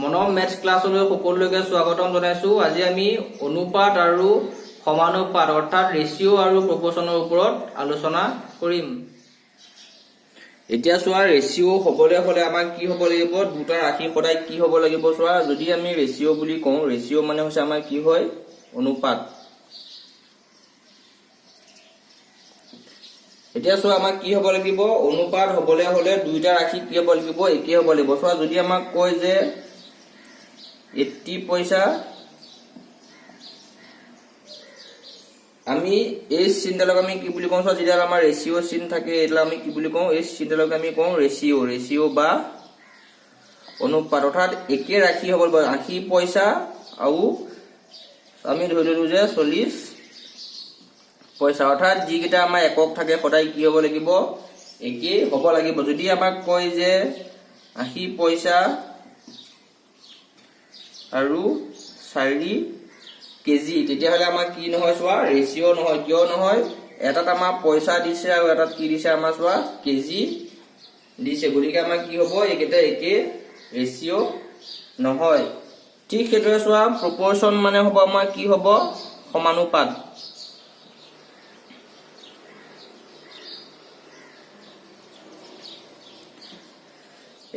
মনৰ মেথছ ক্লাছলৈ সকলোকে স্বাগতম জনাইছো। আজি আমি অনুপাত আৰু সমানুপাত অৰ্থাৎ ৰেচিঅ' আৰু প্ৰপ'ৰ্চনৰ ওপৰত আলোচনা কৰিম। এতিয়া চোৱা, ৰেচিঅ' হ'বলৈ হ'লে আমাক কি হ'ব লাগিব? দুটা ৰাশি সদায় কি হ'ব লাগিব চোৱা। যদি আমি ৰেচিঅ' বুলি কওঁ, ৰেচিঅ' মানে হৈছে আমাৰ কি হয়? অনুপাত। এতিয়া চোৱা, আমাক কি হ'ব লাগিব? অনুপাত হ'বলৈ হ'লে দুইটা ৰাশি কি হ'ব লাগিব? একে হ'ব লাগিব। চোৱা, যদি আমাক কয় যে 80 পইচা, আমি এই চিনডালক আমি কি বুলি কওঁ? চোৱা, যিডাল আমাৰ ৰেচিঅ' চিন থাকে এইডাল আমি কি বুলি কওঁ? এই চিনডালক আমি কওঁ ৰেচিঅ'। ৰেচিঅ' বা অনুপাত, অৰ্থাৎ একে ৰাশি হ'ব লাগিব। 80 পইচা আৰু আমি ধৰি ললো যে 40 পইচা, অৰ্থাৎ যিকেইটা আমাৰ একক থাকে সদায় কি হ'ব লাগিব? একে হ'ব লাগিব। যদি আমাক কয় যে 80 পইচা আৰু 4 কেজি, তেতিয়াহ'লে আমাৰ কি নহয় চোৱা? ৰেচিঅ' নহয়। কিয় নহয়? এটাত আমাৰ পইচা দিছে আৰু এটাত কি দিছে? আমাৰ চোৱা কেজি দিছে। গতিকে আমাৰ কি হ'ব? এইকেইটা একে ৰেচিঅ' নহয়। ঠিক সেইদৰে চোৱা, প্ৰপ'ৰ্চন মানে হ'ব আমাৰ কি হ'ব? সমানুপাত।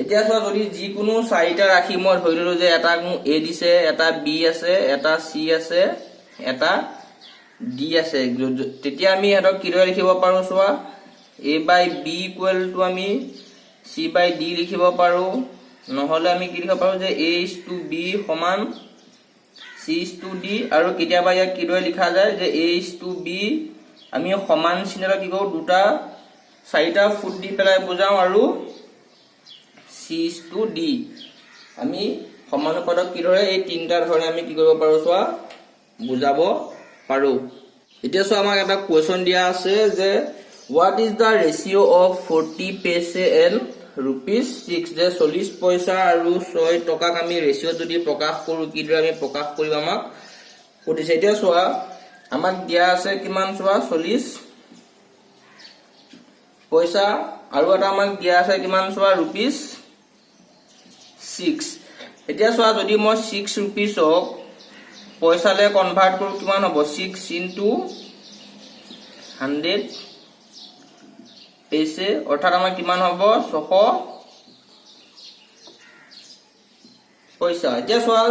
এতিয়া চোৱা, যদি যিকোনো চাৰিটা ৰাশি মই ধৰি ললো যে এটা এ দিছে, এটা বি আছে, এটা চি আছে, এটা ডি আছে, তেতিয়া আমি ইহঁতক কিদৰে লিখিব পাৰো? চোৱা, এ বাই বি ইকুৱেল টু আমি চি বাই ডি লিখিব পাৰো। নহলে আমি কি লিখিব পাৰো? যে এ ইজ টু বি সমান চি ইজ টু ডি। আৰু কেতিয়াবা ইয়াক কিদৰে লিখা যায়? যে এ ইজ টু বি আমি সমান চিহ্নত কি কৰো? দুটা চাৰিটা ফুট দি পেলাই বুজাও, আৰু চি ইজ টু ডি আমি সমানুপাতক কিদৰে এই তিনিটা ধৰণে আমি কি কৰিব পাৰো? চোৱা, বুজাব পাৰো। এতিয়া চোৱা, আমাক এটা কুৱেশ্যন দিয়া আছে যে what is the ratio' of 40 পইচা এণ্ড ₹6, যে 40 পইচা আৰু 6 টকাক আমি ৰেচিঅ'ত যদি প্ৰকাশ কৰো, কিদৰে আমি প্ৰকাশ কৰিম আমাক সুধিছে। এতিয়া চোৱা, আমাক দিয়া আছে কিমান? চোৱা, 40 পইচা আৰু এটা আমাক দিয়া আছে কিমান? চোৱা, ₹6। এতিয়া চোৱা, যদি মই 6 ৰুপিছক পইচালৈ কনভাৰ্ট কৰো, কিমান হ'ব? 6 ইনটু 100 পইচা, অৰ্থাৎ আমাৰ কিমান হ'ব? 600 পইচা। এতিয়া চোৱা,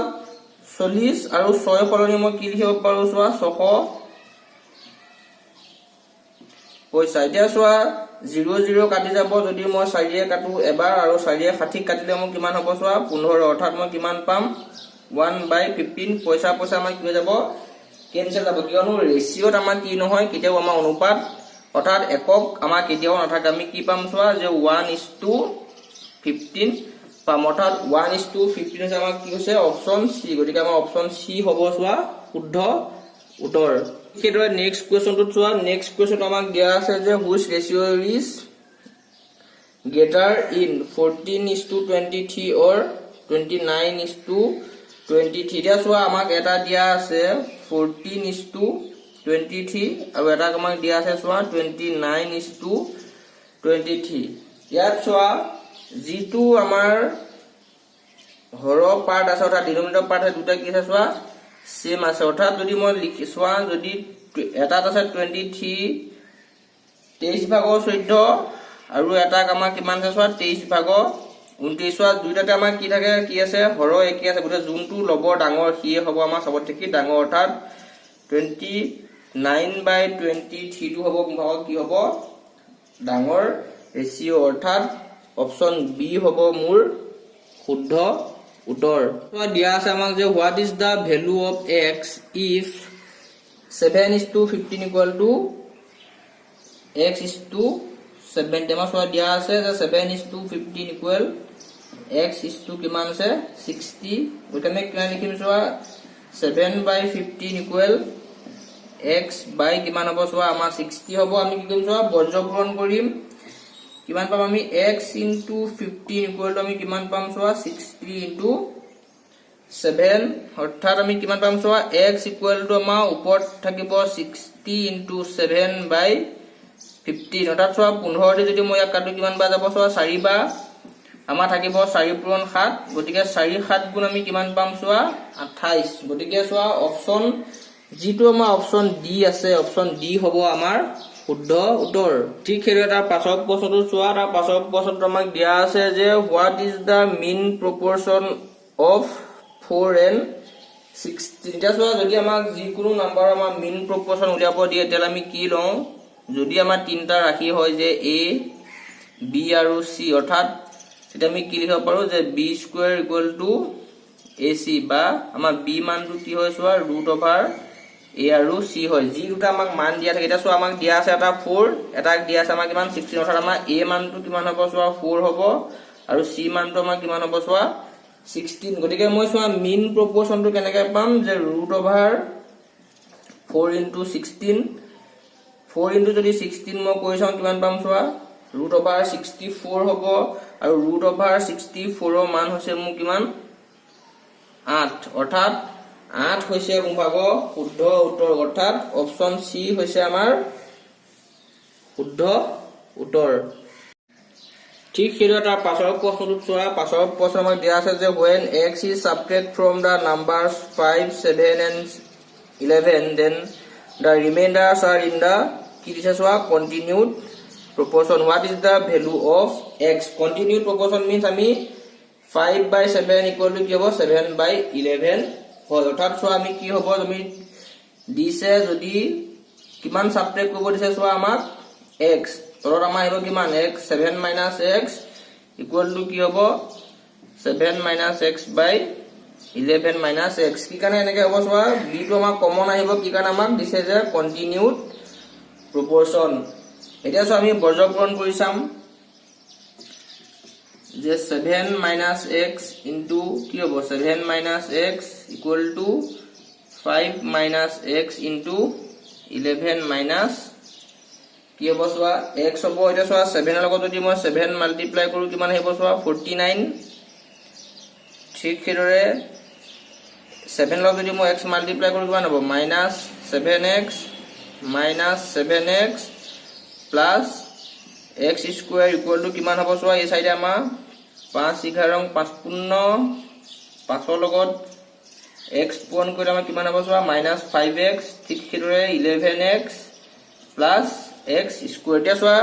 40 আৰু 6 সলনি মই কি লিখিব পাৰো? চোৱা, 600 পইচা। এতিয়া চোৱা, 0 0 কাটি যাব। যদি মই 4 কাটো এবাৰ আৰু 4 60 কাটিলে মোৰ কিমান হ'ব? চোৱা, 15, অৰ্থাৎ মই কিমান পাম? 1/15 পইচা। পইচা আমাৰ কি হৈ যাব? কেনচেল যাব। কিয়নো ৰেচিঅ'ত আমাৰ কি নহয়? কেতিয়াও আমাৰ অনুপাত অৰ্থাৎ একক আমাৰ কেতিয়াও নাথাকে। আমি কি পাম? চোৱা, যে 1:15 পাম, অৰ্থাৎ 1:15 হৈছে আমাৰ কি হৈছে? Option C. গতিকে আমাৰ অপচন চি হ'ব চোৱা শুদ্ধ উত্তৰ। সেইদৰে নেক্সট কুৱেশ্যনটোত চোৱা, নেক্সট কুৱেশ্যনটো আমাক দিয়া আছে যে which ratio' is greater in 14:23 অৰ 29:23। এতিয়া চোৱা, আমাক এটা দিয়া আছে 14:23 আৰু এটা আমাক দিয়া আছে চোৱা 29:23। ইয়াত চোৱা, যিটো আমাৰ হৰৰ পাৰ্ট আছে অৰ্থাৎ ডিনমিনেটৰ পাৰ্ট আছে, দুটা কি আছে? চোৱা, সেম আছে। অৰ্থাৎ যদি মই লিখি চোৱা, যদি এটাত আছে 23 23/14 আৰু এটাক আমাৰ কিমান আছে? চোৱা, 23/29। চোৱা, দুইটাতে আমাৰ কি থাকে? কি আছে? হৰ একে আছে। গতিকে যোনটো ল'ব ডাঙৰ সিয়ে হ'ব আমাৰ চবত থাকি ডাঙৰ, অৰ্থাৎ 29/23 টো হ'ব কি হ'ব? ডাঙৰ ৰেচিঅ', অৰ্থাৎ অপচন বি হ'ব মোৰ শুদ্ধ উত্তৰ। দিয়া আছে আমাক যে what is the value of x if 7:15 equal to x:70। আমাৰ চোৱা, দিয়া আছে যে 7:15 ইকুৱেল x কিমান আছে? 60। গতিকে আমি কিমান লিখিম? চোৱা, 7/15 ইকুৱেল x বাই কিমান হ'ব? চোৱা, আমাৰ 60 হ'ব। আমি কি কৰিম? চোৱা, বৰ্জপূৰণ কৰিম। কিমান পাম আমি? x × 15 ইকুৱেল টু আমি কিমান পাম? চোৱা, 60 × 7, অৰ্থাৎ আমি কিমান পাম? চোৱা, x ইকুৱেল টু আমাৰ ওপৰত থাকিব 60 × 7/15, অৰ্থাৎ চোৱা 15 দি যদি মই ইয়াক কাটো কিমান বাৰ যাব? চোৱা, 4 বাৰ, আমাৰ থাকিব 4 পূৰণ 7 গতিকে 4 7 গুণ আমি কিমান পাম চোৱা 28 গতিকে চোৱা অপচন যিটো আমাৰ অপচন ডি আছে অপচন ডি হ'ব আমাৰ শুদ্ধ উত্তৰ ঠিক হেৰি এটা পাছৰ প্ৰশ্নটো চোৱা তাৰ পাছৰ প্ৰশ্নটো আমাক দিয়া আছে যে what is the mean proportion of 4 and 16 এতিয়া চোৱা যদি আমাক যিকোনো নাম্বাৰ আমাৰ মিন প্ৰপৰচন উলিয়াব দিয়ে তেল আমি কি লওঁ যদি আমাৰ তিনটা ৰাশি হয় যে a b আৰু c অৰ্থাৎ এটা আমি কি লিখিব পাৰো যে b square equal to ac বা আমাৰ b মানটো কি হয় চোৱা √a আৰু c হয় যি দুটা আমাক মান দিয়া থাকে এটা চোৱা আমাক দিয়া আছে এটা 4 এটা দিয়া আছে আমাক কিমান 16 অৰ্থাৎ আমাৰ a মানটো কিমান হ'ব চোৱা 4 হ'ব আৰু c মানটো আমাৰ কিমান হ'ব চোৱা 16 গতিকে মই চোৱা মিন প্ৰপৰচনটো কেনেকৈ পাম যে √4 * 16 4 * যদি 16 মই কৈ চাওঁ কিমান পাম চোৱা √64 হ'ব আৰু √64 ৰ মান হৈছে মোৰ কিমান 8 অৰ্থাৎ 8 হৈছে মোৰ ভাগ শুদ্ধ উত্তৰ অৰ্থাৎ অপচন সি হৈছে আমাৰ শুদ্ধ উত্তৰ ঠিক হেৰি এটা পাছৰ প্ৰশ্নটো চোৱা পাছৰ প্ৰশ্ন আমাক দিয়া আছে যে when x is subtract from the numbers 5 7 and 11 then the remainders are in the কি দিছে চোৱা continued proportion what is the value of x continued proportion means আমি 5/7 equal to কি হ'ব 7/11 হয় অৰ্থাৎ চোৱা আমি কি হ'ব আমি দিছে যদি কিমান সাবট্ৰেক্ট কৰিব দিছে চোৱা আমাক x তলত আমাৰ আহিব কিমান x 7 - x equal to কি হ'ব 7 - x/11 - x কি কাৰণে এনেকৈ হ'ব চোৱা b টো আমাৰ কমন আহিব কি কাৰণে আমাক দিছে যে continued proportion এতিয়া চোৱা আমি বৰ্গপূৰণ কৰি চাম যে 7 - x into কি হ'ব 7 - x equal to 5 - x into 11 কি হ'ব চোৱা x হ'ব এটা চোৱা 7 ৰ লগত যদি মই 7 মাল্টিপ্লাই কৰো কিমান আহিব চোৱা 49 ঠিক হেৰে 7 ৰ লগত যদি মই x মাল্টিপ্লাই কৰো কিমান হ'ব -7x -7x plus x square equal to কিমান হ'ব চোৱা এই সাইডে আমাৰ 5 11 55 5 ৰ লগত x পূৰণ কৰিলে আমাৰ কিমান হ'ব চোৱা -5x ঠিক হেৰে 11x plus x square এতিয়া চোৱা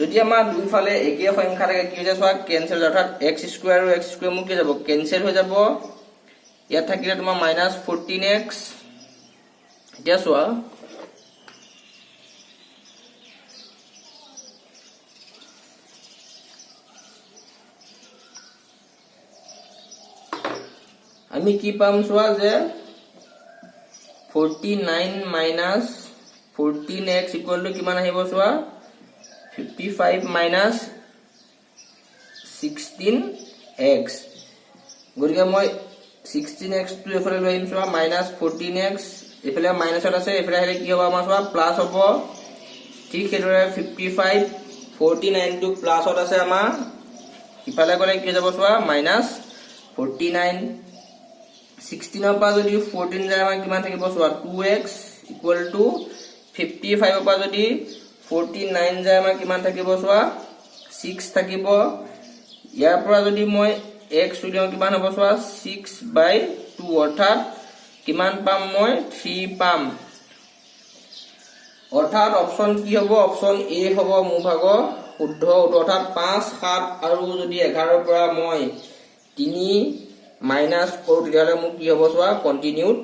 যদি আমাৰ দুইফালে একে সংখ্যা থাকে কি হৈ যায় চোৱা কেনসেল অৰ্থাৎ x square আৰু x square মোক কি যাব কেনসেল হৈ যাব ইয়াত থাকিলে তোমাৰ -14x এতিয়া চোৱা আমি কি পাম চোৱা যে 49 - 14x equal to কিমান আহিব চোৱা 55 - 16x গতিকে মই 16x টো এফালে লৈ আহিম চোৱা -14x এফালে মাইনাছত আছে এফালে আহিলে কি হ'ব আমাৰ চোৱা প্লাস হ'ব ঠিক হেৰে 55 49 টো প্লাসত আছে আমাৰ ইফালে গলে কি যাব চোৱা -49 16 ৰ পৰা যদি 14 যায় আমাৰ কিমান থাকিব চোৱা 2x equal to 55 ৰ পৰা যদি 49 যায় আমাৰ কিমান থাকিব চোৱা 6 থাকিব ইয়াৰ পৰা যদি মই x উলিয়াও কিমান হ'ব চোৱা 6/2 অৰ্থাৎ কিমান পাম মই 3 পাম অৰ্থাৎ অপচন কি হ'ব অপচন এ হ'ব মোৰ ভাগ শুদ্ধ অৰ্থাৎ 5 7 আৰু যদি 11 ৰ পৰা মই 3 মাইনাস কৰো তেতিয়াহলে মোক কি হ'ব চোৱা কন্টিনিউড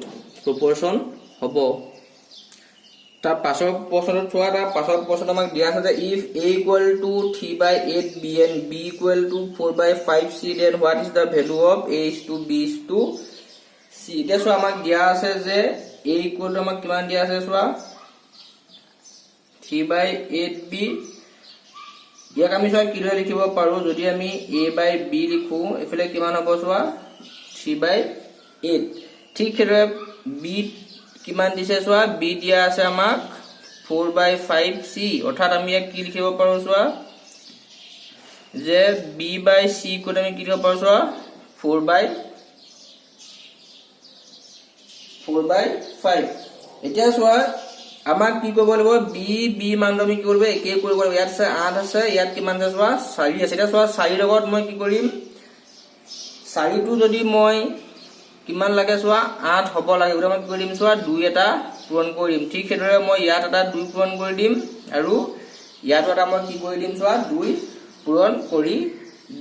প্ৰপৰচন হ'ব তাৰ পাছৰ প্ৰশ্নটো চোৱা তাৰ পাছৰ প্ৰশ্নটো আমাক দিয়া আছে যে if a equal to 3/8 b and b equal to 4/5 c then what is the value of a is to b is to c এতিয়া চোৱা আমাক দিয়া আছে যে a equal to আমাক কিমান দিয়া আছে চোৱা 3/8b ইয়াক আমি চোৱা কি লিখিব পাৰো যদি আমি a/b লিখো এফালে কিমান হ'ব চোৱা 3/8 ঠিক হেৰে b কিমান দিছে চোৱা b দিয়া আছে আমাক 4/5c অৰ্থাৎ আমি ইয়াক কি লিখিব পাৰো চোৱা যে b/c কোড আমি কি লিখিব পাৰো চোৱা 4/5 এতিয়া চোৱা আমাক কি কৰিব লাগিব বি মানটো আমি কি কৰিব একে কৰিব লাগিব ইয়াত আছে 8 আছে ইয়াত কিমান আছে চোৱা 4 আছে এটা চোৱা 4 লগত মই কি কৰিম 4 টো যদি মই কিমান লাগে চোৱা 8 হ'ব লাগে গৰে মই কি কৰিম চোৱা 2 এটা পূৰণ কৰিম ঠিক হেদৰে মই ইয়াত এটা 2 পূৰণ কৰি দিম আৰু ইয়াত এটা মই কি কৰি দিম চোৱা 2 পূৰণ কৰি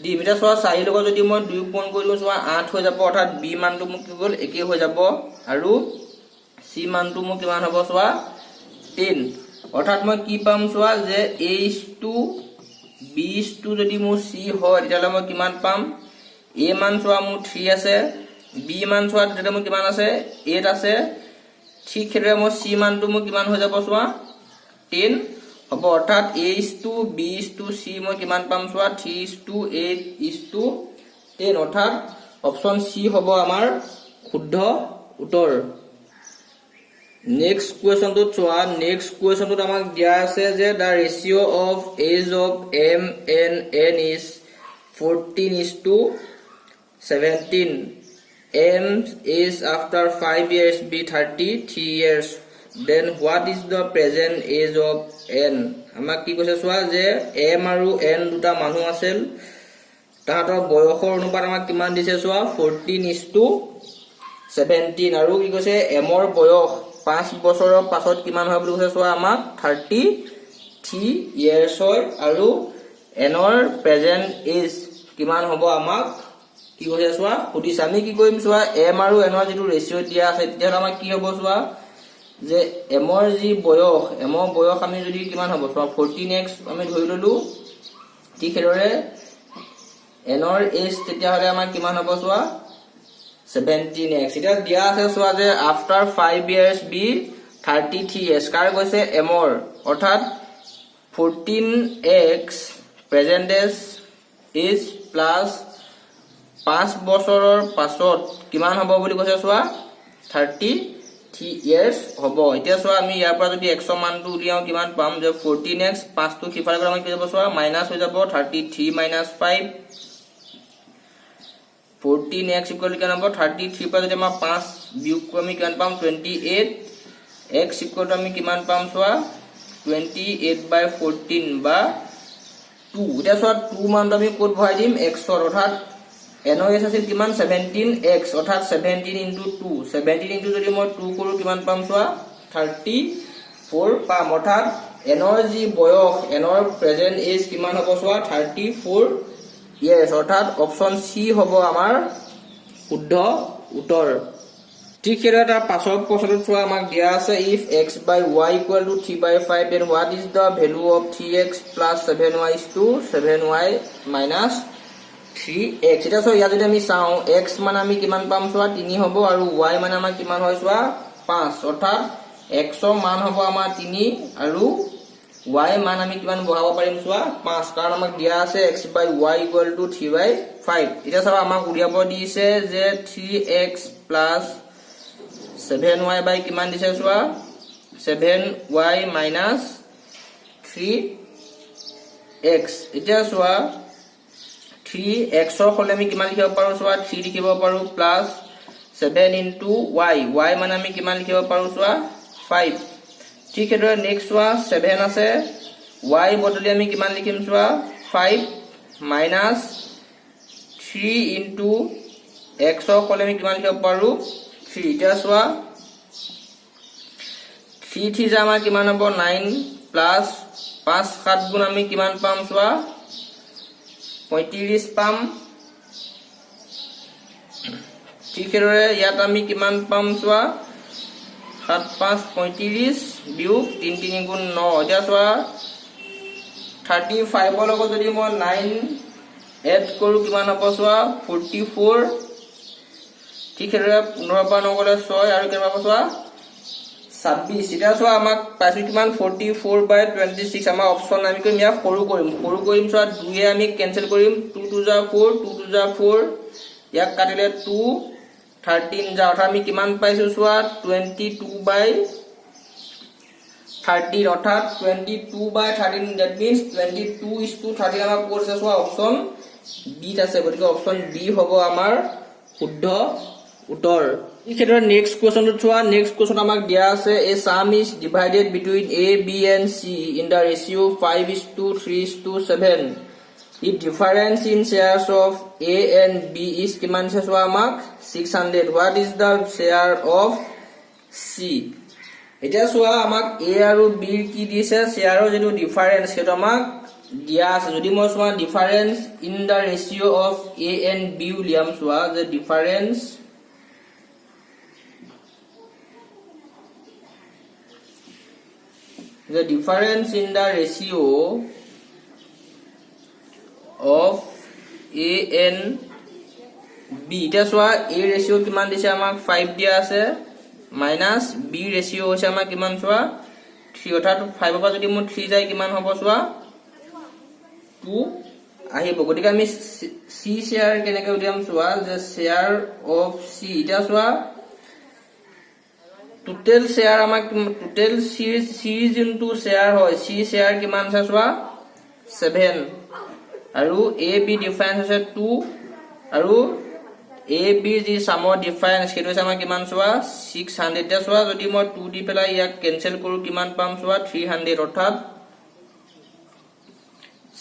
দিম এটা চোৱা 4 লগত যদি মই 2 পূৰণ কৰি দিম চোৱা 8 হৈ যাব অৰ্থাৎ বি মানটো মোক কি গল একে হৈ যাব আৰু সি মানটো মোক কিমান হ'ব চোৱা 10 অৰ্থাৎ মই কি পাম চোৱা যে a b যদি মোৰ c হয় তেতিয়ালে মই কিমান পাম a মান চোৱা মোৰ 3 আছে b মান চোৱা তেতিয়া মোৰ কিমান আছে 8 আছে ঠিক হেৰে মোৰ c মানটো মোৰ কিমান হৈ যাব চোৱা 10 হ'ব অৰ্থাৎ a b c মই কিমান পাম চোৱা 3:8:10 অৰ্থাৎ অপচন c হ'ব আমাৰ শুদ্ধ উত্তৰ Next question to chua next question to amak dia ase je the ratio of age of m and n is 14:17 m is after 5 years be 33 years then what is the present age of n amak ki koise chua je m aru n duta manu asel tahator boyohor অনুপাত amak kiman dise chua 14:17 aru ki koise m or boyoh 5 বছৰৰ পাছত কিমান হয় বুলি কৈছে চোৱা আমাক 33 years হয় আৰু এনৰ প্ৰেজেন্ট এজ কিমান হ'ব আমাক কি কৈছে চোৱা সুধিছে আমি কি কৰিম চোৱা এম আৰু এনৰ যেটো ৰেশিও দিয়া আছে তেতিয়া আমাক কি হ'ব চোৱা যে এমৰ যি বয়স এমৰ বয়স আমি যদি কিমান হ'ব চোৱা 14x আমি ধৰি ললো ঠিক হেৰে এনৰ এজ তেতিয়া হলে আমাক কিমান হ'ব চোৱা 17x এটা দিয়া আছে চোৱা যে after 5 years be 33 years কাৰ কৈছে এমৰ অৰ্থাৎ 14x present age is plus 5 বছৰৰ পাছত কিমান হ'ব বুলি কৈছে চোৱা 33 years হ'ব এতিয়া চোৱা আমি ইয়াৰ পৰা যদি x মানটো উলিয়াও কিমান পাম যে 14x 5 টো কিফালে কৰা আমি কি হ'ব চোৱা মাইনাস হৈ যাব 33 - 5 14x equal to क्या नंबर 33 पर जब हम 5 वियोग को हम किमान पाम 28 x equal to हम किमान पाम सोआ 28/14 बा 2 এটা সোয়া 2 মান আমি কোড ভৰাই দিম x অৰ অৰ্থাৎ n এস আছিল কিমান 17x অৰ্থাৎ 17 * 2 17 * যদি মই 2 কৰো কিমান পাম সোয়া 34 পাম অৰ্থাৎ n অৰ যি বয়স n অৰ প্ৰেজেন্ট এজ কিমান হ'ব সোয়া 34 Yes, অৰ্থাৎ অপশন সি হ'ব আমাৰ শুদ্ধ উত্তৰ ঠিক হেৰে তাৰ পাছৰ প্ৰশ্নটো চোৱা আমাক দিয়া আছে if x/y = 3/5 then what is the value of 3x + 7y is to 7y - 3x এটা চোৱা ইয়াত যদি আমি চাও x মানে আমি কিমান পাম চোৱা 3 হ'ব আৰু y মানে আমাৰ কিমান হয় চোৱা 5 অৰ্থাৎ x ৰ মান হ'ব আমাৰ 3 আৰু y মান আমি কিমান বহাব পাৰিম চোৱা 5 কাৰণ আমাক দিয়া আছে x/y = 3/5 এটা চাবা আমাক উলিয়াব দিছে যে 3x + 7y বাই কিমান দিছে চোৱা 7y - 3x এতিয়া চোৱা 3x ৰ হলে আমি কিমান লিখিব পাৰো চোৱা 3 লিখিব পাৰো প্লাস 7 * y y মানে আমি কিমান লিখিব পাৰো চোৱা 5 ঠিক হেদৰে নেক্সট চোৱা 7 আছে y বদলি আমি কিমান লিখিম চোৱা 5 minus 3 into x ৰ কলে আমি কিমান লিখিব পাৰো 3 এতিয়া চোৱা 3 3 জামা কিমান হ'ব 9 plus 5 7 গুণ আমি কিমান পাম চোৱা 35 পাম ঠিক হেদৰে ইয়াত আমি কিমান পাম চোৱা 7 5 35 বিয়োগ 3 3 গুণ 9 এতিয়া চোৱা 35 ৰ লগত যদি মই 9 এড কৰো কিমান হ'ব চোৱা 44 ঠিক হেৰে 15 পৰা 9 গলে 6 আৰু কিমান হ'ব চোৱা 26 এটা চোৱা আমাক পাইছো কিমান 44/26 আমাৰ অপচন আমি কৰিম ইয়া সৰু কৰিম চোৱা 2 এ আমি কেনসেল কৰিম 2 2 যা 4 2 2 যা 4 ইয়াক কাটিলে 2 13 যা অৰ্থাৎ আমি কিমান পাইছো চোৱা 22/13 অৰ্থাৎ 22/13 that means 22:13 আমাৰ কোৰ্স আছে অপচন বি আছে গতিকে অপচন বি হ'ব আমাৰ শুদ্ধ উত্তৰ এই ক্ষেত্ৰত নেক্সট কুৱেশ্যনটো চোৱা নেক্সট কুৱেশ্যন আমাক দিয়া আছে a sum is divided between A B and C in the ratio 5:3:7 if difference in shares of a and b is কিমান আছে চোৱা আমাক 600 what is the share of c এতিয়া চোৱা আমাক a আৰু b কি দিছে শ্বেয়াৰৰ যেটো ডিফাৰেন্স সেটো আমাক দিয়া আছে যদি মই চোৱা difference in the ratio of a and b উলিয়াম চোৱা যে difference in the ratio of a and b এটা চোৱা a ৰেচিঅ কিমান দিছে আমাক 5 দিয়া আছে মাইনাস b ৰেচিঅ হৈছে আমাক কিমান চোৱা 3 অৰ্থাৎ 5 পৰা যদি মই 3 যায় কিমান হ'ব চোৱা 2 আহিব গতিকে আমি c শেয়াৰ কেনেকৈ উলিয়াম চোৱা যে শেয়াৰ অফ c এটা চোৱা টোটেল শেয়াৰ আমাক টোটেল সিৰিজ ইনটু শেয়াৰ হয় c শেয়াৰ কিমান আছে চোৱা 7 আৰু a b ডিফাৰেন্স আছে 2 আৰু a b যি সামৰ ডিফাৰেন্স সেইটো হৈছে আমাৰ কিমান চোৱা 600 তে চোৱা যদি মই 2 দি পেলাই ইয়াক কেনসেল কৰো কিমান পাম চোৱা 300 অৰ্থাৎ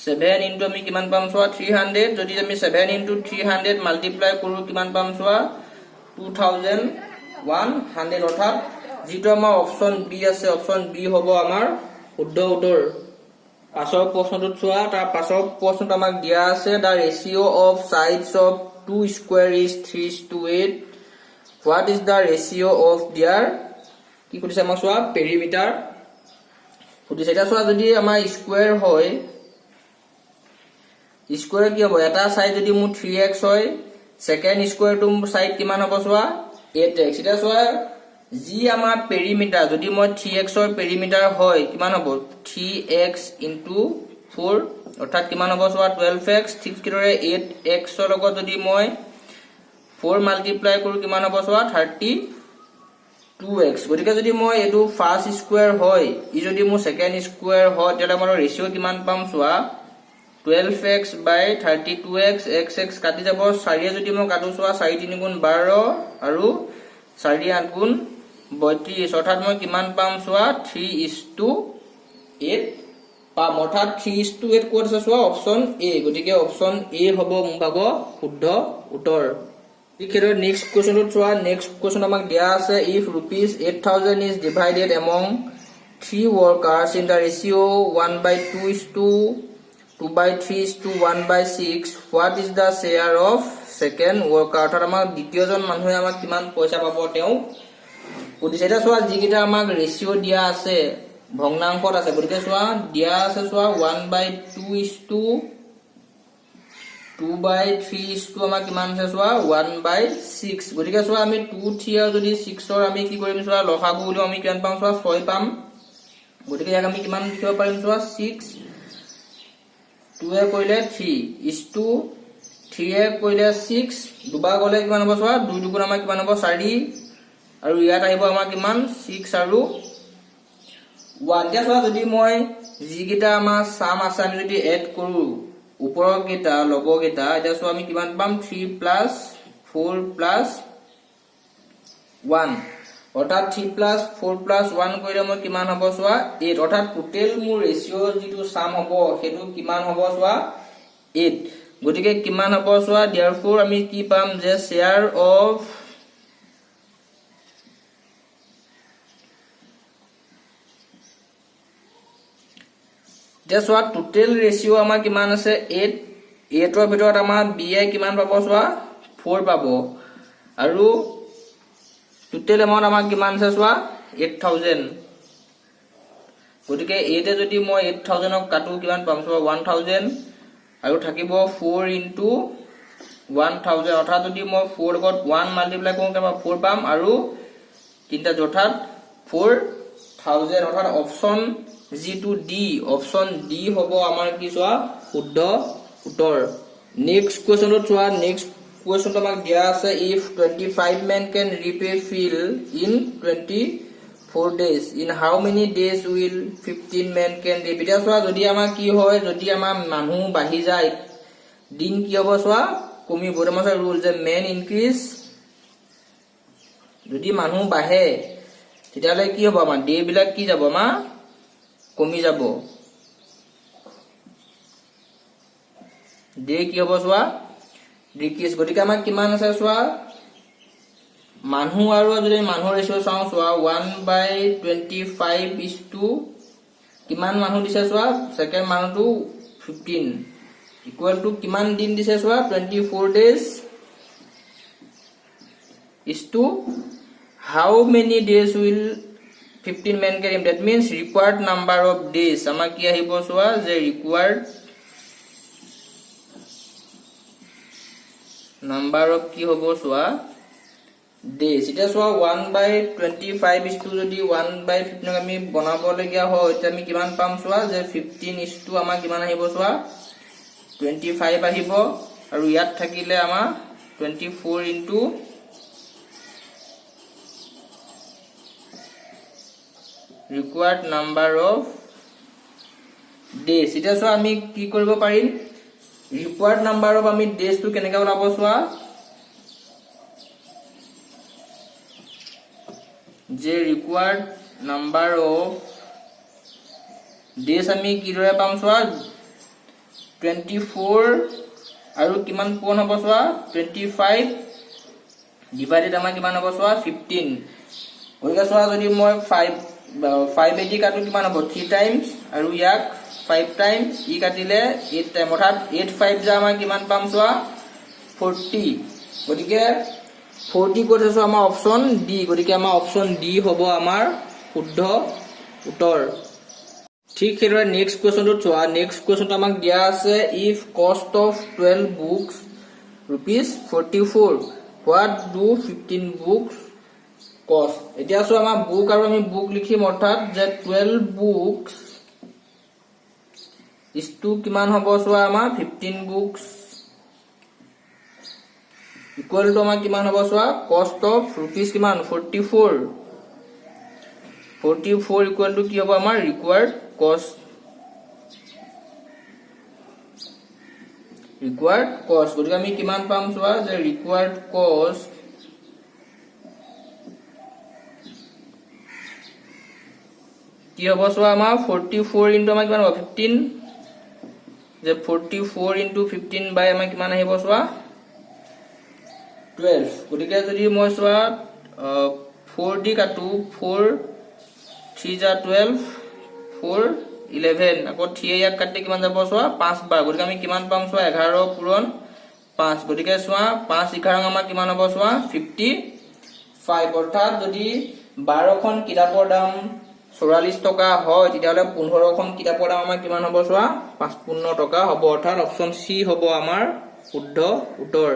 7 ইনটু আমি কিমান পাম চোৱা 300 যদি আমি 7 ইনটু 300 মাল্টিপ্লাই কৰো কিমান পাম চোৱা 2100 অৰ্থাৎ যেটো আমাৰ অপচন বি আছে অপচন বি হ'ব আমাৰ শুদ্ধ উত্তৰ পাছৰ প্ৰশ্নটো চোৱা তাৰ পাছৰ প্ৰশ্নটো আমাক দিয়া আছে the ratio of sides of 2 square is 3:8 what is the ratio of their কি কৈছে আমাক চোৱা পেৰিমিটাৰ সুধিছে এটা চোৱা যদি আমাৰ স্কয়াৰ হয় স্কয়াৰ কি হ'ব এটা সাইড যদি মোৰ 3x হয় সেকেন্ড স্কয়াৰটো সাইড কিমান হ'ব চোৱা 8x এটা চোৱা জি আমাৰ পেৰিমিটাৰ যদি মই 3x ৰ পেৰিমিটাৰ হয় কিমান হ'ব 3x * 4 অৰ্থাৎ কিমান হ'ব চোৱা 12x ঠিক কিদৰে 8x ৰ লগত যদি মই 4 মাল্টিপ্লাই কৰো কিমান হ'ব চোৱা 32x গতিকে যদি মই এটো ফাৰ্স্ট স্কয়াৰ হয় ই যদি মোৰ সেকেন্ড স্কয়াৰ হয় তেলে আমাৰ ৰেচিঅ কিমান পাম চোৱা 12x / 32x xx কাটি যাব 4 যদি মই কাটো চোৱা 4 × 3 = 12 আৰু 4 × 8 = 32 অৰ্থাৎ মই কিমান পাম চোৱা 3:8 পাম অৰ্থাৎ 3:8 কোড আছে চোৱা অপচন এ গতিকে অপচন এ হ'ব মোৰ ভাগ শুদ্ধ উত্তৰ ইখেৰৰ নেক্সট কোৱেশ্চনটো চোৱা নেক্সট কোৱেশ্চন আমাক দিয়া আছে if rupees 8000 is divided among 3 workers in the ratio 1/2:2/3:1/6 what is the share of second worker অৰ্থাৎ আমাক দ্বিতীয়জন মানুহে আমাক কিমান পইচা পাব তেওঁ সুধিছে এটা চোৱা যিকিটা আমাক ৰেচিঅ দিয়া আছে ভগ্নাংশত আছে গতিকে চোৱা দিয়া আছে চোৱা 1/2:2/3 আমাক কিমান আছে চোৱা 1/6 গতিকে চোৱা আমি 2 3 আৰু যদি 6 ৰ আমি কি কৰিম চোৱা লসাগু উলিয়াম আমি কিমান পাম চোৱা 6 পাম গতিকে ইয়াক আমি কিমান লিখিব পাৰিম চোৱা 6 2 এ কৰিলে 3 is to 3 এ কৰিলে 6 দুবা গলে কিমান হ'ব চোৱা 2 দুগুণ আমাৰ কিমান হ'ব 4 আৰু ইয়াত আহিব আমাৰ কিমান 6 আৰু 1 দিয়া চোৱা যদি মই যিকিটা আমাৰ সাম আছে আমি যদি এড কৰো ওপৰৰ কেটা লগৰ কেটা এটা চোৱা আমি কিমান পাম 3 + 4 + 1 অৰ্থাৎ 3 + 4 + 1 কৰিলে মই কিমান হ'ব চোৱা 8 অৰ্থাৎ টোটেল মোৰ ৰেচিঅ যিটো সাম হ'ব হেতু কিমান হ'ব চোৱা 8 গতিকে কিমান হ'ব চোৱা therefore আমি কি পাম যে share of just what total ratio আমাৰ কিমান আছে 8 8 ৰ ভিতৰত আমাৰ b আই কিমান পাব চোৱা 4 পাব আৰু total amount আমাৰ কিমান আছে চোৱা 8000 গতিকে 8 এ যদি মই 8000 ক কাটো কিমান পাম চোৱা 1000 আৰু থাকিব 4 * 1000 অৰ্থাৎ যদি মই 4 লগত 1 মাল্টিপ্লাই কৰোঁ কিমান 4 পাম আৰু তিনটা অৰ্থাৎ 4000 অৰ্থাৎ option G2 D option D হ'ব আমাৰ কি চোৱা শুদ্ধ উত্তৰ নেক্সট কোৱেশ্চনটো চোৱা নেক্সট কোৱেশ্চনটো আমাক দিয়া আছে if 25 men can repay fill in 24 days in how many days will 15 men can repay এটা চোৱা যদি আমাৰ কি হয় যদি আমাৰ মানুহ বাঢ়ি যায় দিন কি হ'ব চোৱা কমিব আমাৰ ৰুল যে men increase যদি মানুহ বাঢ়ে তেতিয়াহ'লে কি হ'ব আমাৰ ডে বিলাক কি যাব আমাৰ কমি যাব ডে কি হ'ব চোৱা ডিক্ৰিজ গতিকে আমাৰ কিমান আছে চোৱা মানুহ আৰু যদি মানুহৰ ৰেচিঅ চাওঁ চোৱা 1/25 কিমান মানুহ দিছে চোৱা সেকেন্ড মানুহটো 15 ইকুৱেল টু কিমান দিন দিছে চোৱা 24 days is to how many days will 15 men carry that means required number of days আমাৰ কি আহিব চোৱা যে required number of কি হ'ব চোৱা days এটা চোৱা 1/25 যদি 1/15 আমি বনাব লগিয়া হয় তেতিয়া আমি কিমান পাম চোৱা যে 15 আমাৰ কিমান আহিব চোৱা 25 আহিব আৰু ইয়াত থাকিলে আমাৰ 24 into required number of days এটা চোৱা আমি কি কৰিব পাৰিম required number of আমি days টো কেনেকৈ ওলাব চোৱা যে required number of days আমি কি দৰে পাম চোৱা 24 আৰু কিমান পূৰণ হ'ব চোৱা 25 ডিভাইডেড আমাৰ কিমান হ'ব চোৱা 15 গতিকে চোৱা যদি মই 5 কাটো কিমান হ'ব 3 টাইমছ আৰু ইয়াক 5 টাইমছ ই কাটিলে 8 টাইম অৰ্থাৎ 8 5 যা আমাৰ কিমান পাম চোৱা 40 গতিকে 40 কৈছে চোৱা আমাৰ অপচন ডি গতিকে আমাৰ অপচন ডি হ'ব আমাৰ শুদ্ধ উত্তৰ ঠিক সেইদৰে নেক্সট কোৱেশ্চনটো চোৱা নেক্সট কোৱেশ্চনটো আমাক দিয়া আছে if cost of 12 books ₹44 what do 15 books cost এতিয়া চোৱা আমাৰ বুক আৰু আমি বুক লিখিম অৰ্থাৎ যে 12 বুকস is to কিমান হ'ব চোৱা আমাৰ 15 বুকস ইকুৱেল টু আমাৰ কিমান হ'ব চোৱা কষ্ট অফ rupees কিমান 44 ইকুৱেল টু কি হ'ব আমাৰ ৰিকুৱাৰ্ড কষ্ট গতিকে আমি কিমান পাম চোৱা যে ৰিকুৱাৰ্ড কষ্ট কি হ'ব চোৱা আমাৰ 44 ইনটু আমাৰ কিমান হ'ব 15 যে 44 ইনটু 15 বাই আমাৰ কিমান আহিব চোৱা 12 গতিকে যদি মই চোৱা 4 দি কাটো 4 3 যা 12 4 11 আকৌ 3 ইয়াক কাটি কিমান যাব চোৱা 5 বাৰ গতিকে আমি কিমান পাম চোৱা 11 পূৰণ 5 গতিকে চোৱা 5 11 আমাৰ কিমান হ'ব চোৱা 55 অৰ্থাৎ যদি 12খন কিতাপৰ দাম 44 টকা হয় তেতিয়াহ'লে 15খন কিতাপৰ দাম আমাৰ কিমান হ'ব চোৱা 55 টকা হ'ব অৰ্থাৎ অপচন সি হ'ব আমাৰ শুদ্ধ উত্তৰ